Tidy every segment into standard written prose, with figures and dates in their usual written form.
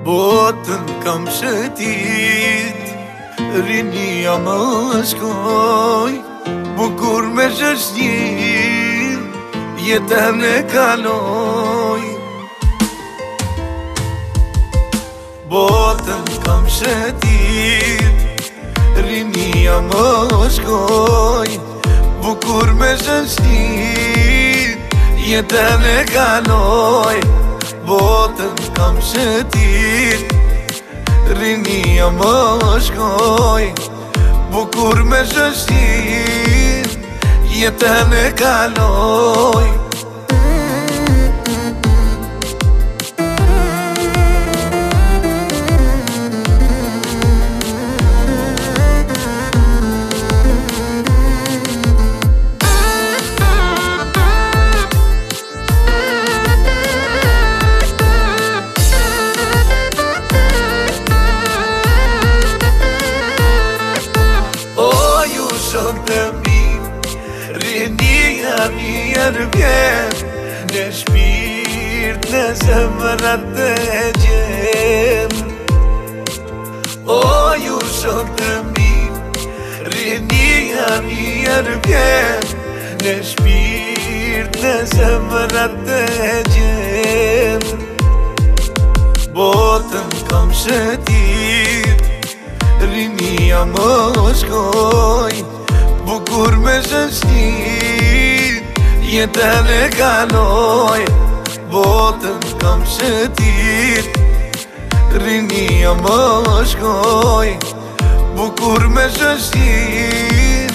Botën kam shëtit, rinia më shkoj, bukur me zhëshnjir, jetën e kaloj. Botën kam shëtit, rinia më shkoj, bukur me zhëshnjir, jetën e kaloj. Botën kam shëtit, rinia më shkoj, bukur me zhëshnjir, jetën e kaloj. Të mi, rinia mirë vjen, në shpirt, në zemrat të gjen. O, ju shok të mi, rinia mirë vjen, në shpirt, në zemrat të gjen. Botën kam shëtit, rinia më shkoj, bukur me zhëshnjir, jetën e kaloj. Botën kam shëtit, rinia më shkoj, bukur me zhëshnjir,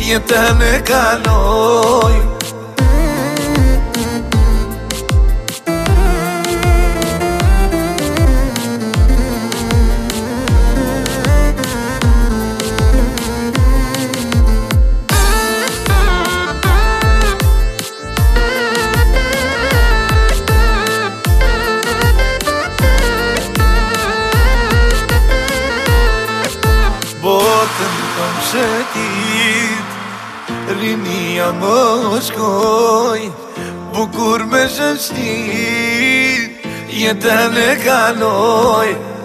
jetën e kaloj. Botën kam shëtit, rinia më shkoj, bukur me zhëshnjir, jetën e kaloj.